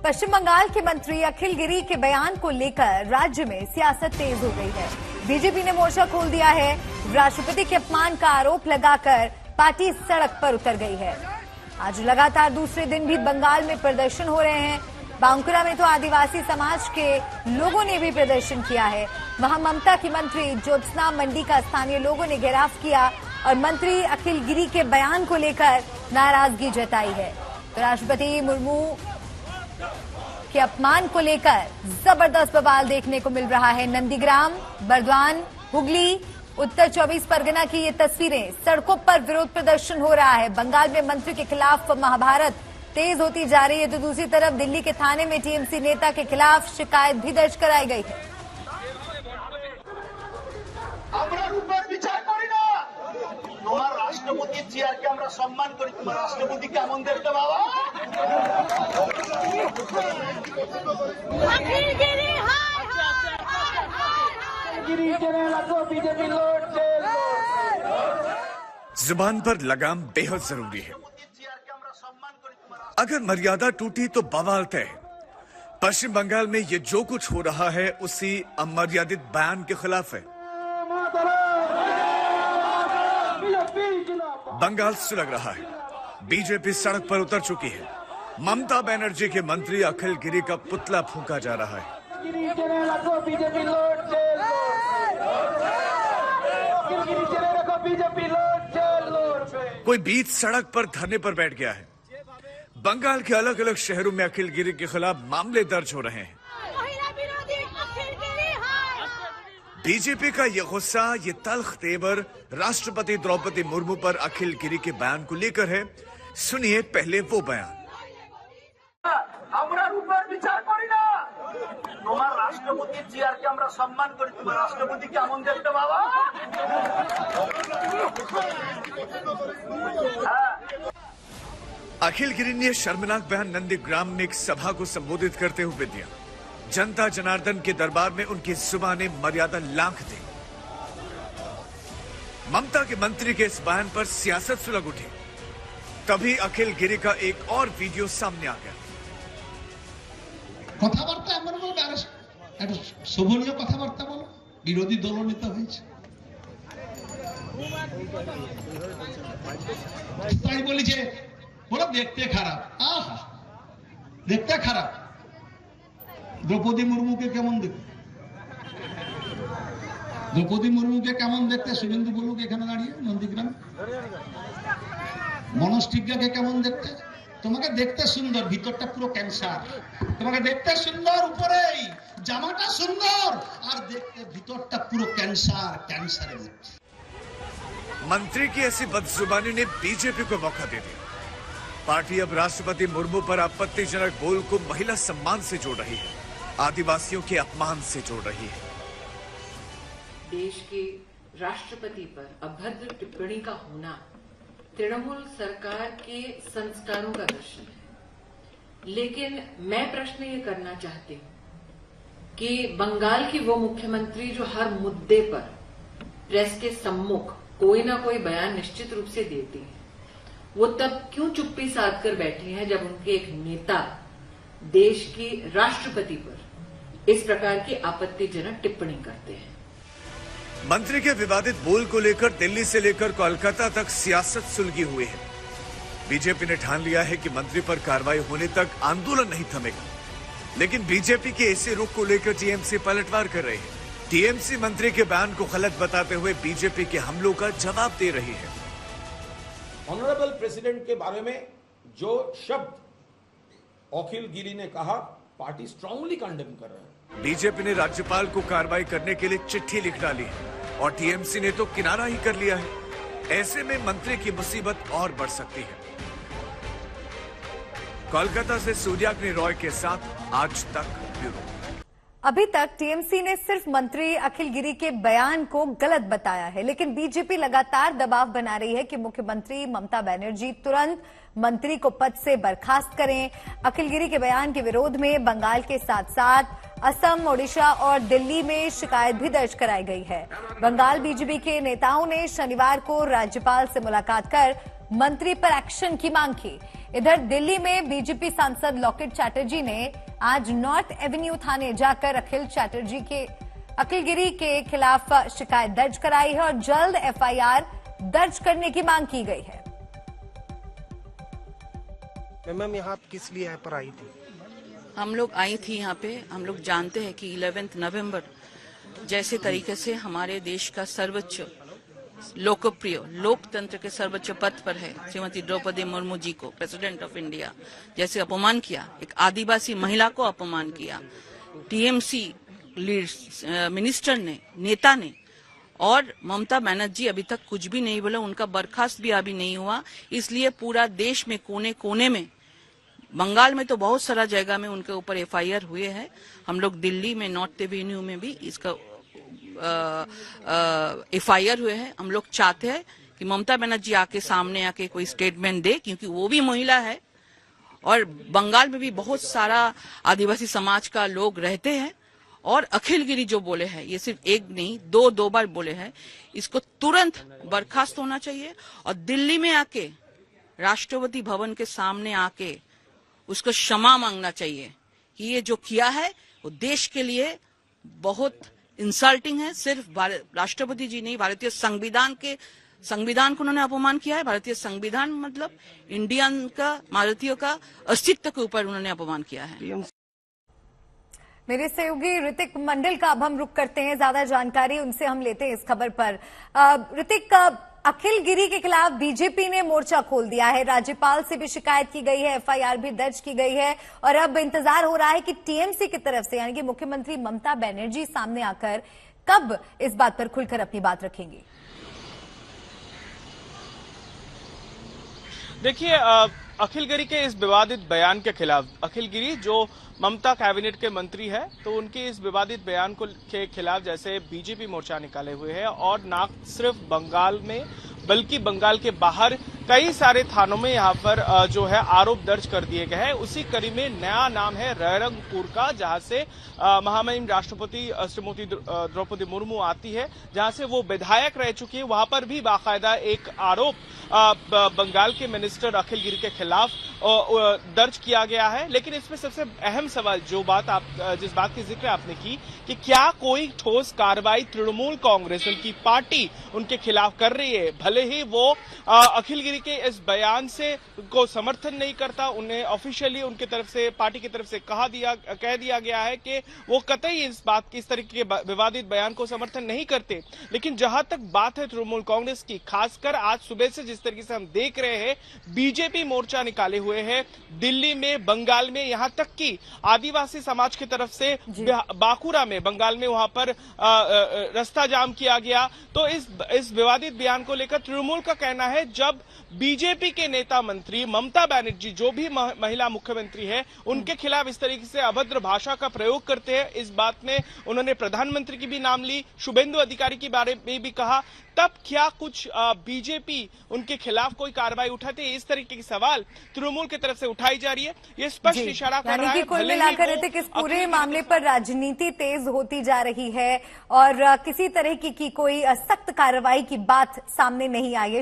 पश्चिम बंगाल के मंत्री अखिल गिरी के बयान को लेकर राज्य में सियासत तेज हो गई है। बीजेपी ने मोर्चा खोल दिया है। राष्ट्रपति के अपमान का आरोप लगाकर पार्टी सड़क पर उतर गई है। आज लगातार दूसरे दिन भी बंगाल में प्रदर्शन हो रहे हैं। बांकुरा में तो आदिवासी समाज के लोगों ने भी प्रदर्शन किया है। वहां ममता की मंत्री ज्योत्सना मंडी का स्थानीय लोगों ने घेराव किया और मंत्री अखिल गिरी के बयान को लेकर नाराजगी जताई है। तो राष्ट्रपति मुर्मू के अपमान को लेकर जबरदस्त बवाल देखने को मिल रहा है। नंदीग्राम, बर्दवान, हुगली, उत्तर 24 परगना की ये तस्वीरें। सड़कों पर विरोध प्रदर्शन हो रहा है। बंगाल में मंत्री के खिलाफ महाभारत तेज होती जा रही है तो दूसरी तरफ दिल्ली के थाने में टीएमसी नेता के खिलाफ शिकायत भी दर्ज कराई गई है। রাষ্ট্রপতির চেয়ারকে আমরা সম্মান করি। তোমার রাষ্ট্রপতি কেমন দেখতে বাবা? जुबान पर लगाम बेहद जरूरी है। अगर मर्यादा टूटी तो बवाल तय। पश्चिम बंगाल में ये जो कुछ हो रहा है उसी अमर्यादित बयान के खिलाफ है। बंगाल सुलग रहा है। बीजेपी सड़क पर उतर चुकी है। ममता बनर्जी के मंत्री अखिल गिरी का पुतला फूंका जा रहा है। कोई बीच सड़क पर धरने पर बैठ गया है। बंगाल के अलग अलग शहरों में अखिल गिरी के खिलाफ मामले दर्ज हो रहे हैं। बीजेपी का ये गुस्सा, ये तल्ख तेवर राष्ट्रपति द्रौपदी मुर्मू पर अखिल गिरी के बयान को लेकर है। सुनिए पहले वो बयान। আমরা রূপের বিচার করি না। তোমার রাষ্ট্রপতির চেয়ারকে আমরা সম্মান করি। তোমার রাষ্ট্রপতি কেমন দেখতে বাবা? अखिल गिरी ने शर्मनाक बयान नंदीग्राम में एक सभा को संबोधित करते हुए दिया। जनता जनार्दन के दरबार में उनकी जुबानें मर्यादा लांघ दी। ममता के मंत्री के इस बयान पर सियासत सुलग उठी। तभी अखिल गिरी का एक और वीडियो सामने आ गया। কথাবার্তা এমন বলবে আর একটা শোভনীয় কথাবার্তা বলো, বিরোধী দলনেতা হয়েছে তাই বলি যে বলো দেখতে খারাপ। আহা দেখতে খারাপ। দ্রৌপদী মুর্মুকে কেমন দেখতে? দ্রৌপদী মুর্মুকে কেমন দেখতে শুভেন্দু বলুক এখানে দাঁড়িয়ে নন্দীগ্রাম। মনোজ টিগ্গাকে কেমন দেখতে? তোমাকে দেখতে সুন্দর, ভিতরটা পুরো ক্যান্সার। তোমাকে দেখতে সুন্দর, উপরেই জামাটা সুন্দর, আর দেখতে ভিতরটা পুরো ক্যান্সার, ক্যান্সারের মধ্যে। मंत्री की ऐसी बदजुबानी ने बीजेपी को मौका दे दिया। पार्टी अब राष्ट्रपति मुर्मू पर आपत्तिजनक बोल को महिला सम्मान से जोड़ रही है, आदिवासियों के अपमान से जोड़ रही है। देश के राष्ट्रपति पर अभद्र टिप्पणी का होना तृणमूल सरकार के संस्कारों का दर्शन है। लेकिन मैं प्रश्न ये करना चाहती हूं कि बंगाल की वो मुख्यमंत्री जो हर मुद्दे पर प्रेस के सम्मुख कोई ना कोई बयान निश्चित रूप से देती है, वो तब क्यों चुप्पी साध कर बैठी हैं जब उनके एक नेता देश की राष्ट्रपति पर इस प्रकार की आपत्तिजनक टिप्पणी करते हैं। मंत्री के विवादित बोल को लेकर दिल्ली से लेकर कोलकाता तक सियासत सुलगी हुई है। बीजेपी ने ठान लिया है कि मंत्री पर कार्रवाई होने तक आंदोलन नहीं थमेगा। लेकिन बीजेपी के ऐसे रुख को लेकर टीएमसी पलटवार कर रही है। टीएमसी मंत्री के बयान को गलत बताते हुए बीजेपी के हमलों का जवाब दे रही है। ऑनरेबल प्रेसिडेंट के बारे में जो शब्द अखिल गिरी ने कहा, पार्टी स्ट्रांगली कंडेम कर रहा है। बीजेपी ने राज्यपाल को कार्रवाई करने के लिए चिट्ठी लिख डाली है और टीएमसी ने तो किनारा ही कर लिया है। ऐसे में मंत्री की मुसीबत और बढ़ सकती है। कोलकाता से सूर्याग्नि रॉय के साथ आज तक ब्यूरो। अभी तक टीएमसी ने सिर्फ मंत्री अखिल गिरी के बयान को गलत बताया है, लेकिन बीजेपी लगातार दबाव बना रही है कि मुख्यमंत्री ममता बनर्जी तुरंत मंत्री को पद से बर्खास्त करें। अखिल गिरी के बयान के विरोध में बंगाल के साथ साथ असम, ओडिशा और दिल्ली में शिकायत भी दर्ज कराई गई है। बंगाल बीजेपी के नेताओं ने शनिवार को राज्यपाल से मुलाकात कर मंत्री पर एक्शन की मांग की। इधर दिल्ली में बीजेपी सांसद लॉकेट चैटर्जी ने आज नॉर्थ एवेन्यू थाने जाकर अखिल गिरी के खिलाफ शिकायत दर्ज कराई है और जल्द एफआईआर दर्ज करने की मांग की गई है। मैम यहाँ आप किस लिए यहाँ पर आई थी? हम लोग आई थी यहाँ पे, हम लोग जानते हैं कि 11 नवंबर जैसे तरीके से हमारे देश का सर्वोच्च लोकप्रिय लोकतंत्र के सर्वोच्च पद पर है श्रीमती द्रौपदी मुर्मू जी को प्रेसिडेंट ऑफ इंडिया जैसे अपमान किया, एक आदिवासी महिला को अपमान किया, टीएमसी मिनिस्टर ने, नेता ने, और ममता बनर्जी अभी तक कुछ भी नहीं बोला, उनका बर्खास्त भी अभी नहीं हुआ। इसलिए पूरा देश में कोने कोने में, बंगाल में तो बहुत सारा जगह में उनके ऊपर एफआईआर हुए हैं। हम लोग दिल्ली में नॉर्थ एवेन्यू में भी इसका एफआईआर हुए हैं। हम लोग चाहते हैं कि ममता बनर्जी आके सामने आके कोई स्टेटमेंट दे, क्योंकि वो भी महिला है और बंगाल में भी बहुत सारा आदिवासी समाज का लोग रहते हैं। और अखिल गिरी जो बोले हैं, ये सिर्फ एक नहीं दो बार बोले हैं, इसको तुरंत बर्खास्त होना चाहिए और दिल्ली में आके राष्ट्रपति भवन के सामने आके उसको क्षमा मांगना चाहिए कि ये जो किया है वो देश के लिए बहुत इंसल्टिंग है। सिर्फ राष्ट्रपति जी नहीं, भारतीय संविधान को उन्होंने अपमान किया है। भारतीय संविधान मतलब इंडियन का, भारतीयों का अस्तित्व के ऊपर उन्होंने अपमान किया है। मेरे सहयोगी ऋतिक मंडल का अब हम रुख करते हैं, ज्यादा जानकारी उनसे हम लेते हैं इस खबर पर। ऋतिक, अखिल गिरी के खिलाफ बीजेपी ने मोर्चा खोल दिया है, राज्यपाल से भी शिकायत की गई है, एफआईआर भी दर्ज की गई है और अब इंतजार हो रहा है कि टीएमसी की तरफ से यानी कि मुख्यमंत्री ममता बनर्जी सामने आकर कब इस बात पर खुलकर अपनी बात रखेंगी। देखिए, अखिल गिरी के इस विवादित बयान के खिलाफ, अखिल गिरी जो ममता कैबिनेट के मंत्री है, तो उनके इस विवादित बयान के खिलाफ जैसे बीजेपी मोर्चा निकाले हुए है और ना सिर्फ बंगाल में बल्कि बंगाल के बाहर कई सारे थानों में यहाँ पर जो है आरोप दर्ज कर दिए गए हैं। उसी कड़ी में नया नाम है रायरंगपुर का, जहां से महामहिम राष्ट्रपति श्रीमती द्रौपदी मुर्मू आती है, जहां से वो विधायक रह चुकी है। वहां पर भी बाकायदा एक आरोप बंगाल के मिनिस्टर अखिल गिरी के खिलाफ दर्ज किया गया है। लेकिन इसमें सबसे अहम सवाल जिस बात की जिक्र आपने की कि क्या कोई ठोस कार्रवाई तृणमूल कांग्रेस, उनकी पार्टी उनके खिलाफ कर रही है। भले ही वो अखिल गिरी के इस बयान से को समर्थन नहीं करता, उन्हें ऑफिशियली उनकी तरफ से, पार्टी की तरफ से कह दिया गया है कि वो कतई इस तरीके के विवादित बयान को समर्थन नहीं करते। लेकिन जहां तक बात है तृणमूल कांग्रेस की, खासकर आज सुबह से जिस तरीके से हम देख रहे हैं, बीजेपी मोर्चा निकाले हुए हैं दिल्ली में, बंगाल में, यहां तक कि आदिवासी समाज की तरफ से बांकुरा में, बंगाल में, वहां पर रास्ता जाम किया गया। तो इस विवादित बयान को लेकर तृणमूल का कहना है, जब बीजेपी के नेता मंत्री ममता बनर्जी, जो भी महिला मुख्यमंत्री है, उनके खिलाफ इस तरीके से अभद्र भाषा का प्रयोग करते हैं, इस बात में उन्होंने प्रधानमंत्री की भी नाम ली, शुभेंदु अधिकारी के बारे में भी कहा, तब क्या कुछ बीजेपी उनके खिलाफ कोई कार्रवाई उठाती है? इस तरीके की सवाल तृणमूल की तरफ से उठाई जा रही है। ये स्पष्ट इशारा कर रहा है कुल मिलाकर इस पूरे मामले पर राजनीति तेज होती जा रही है और किसी तरह की कोई सख्त कार्रवाई की बात सामने नहीं आई है।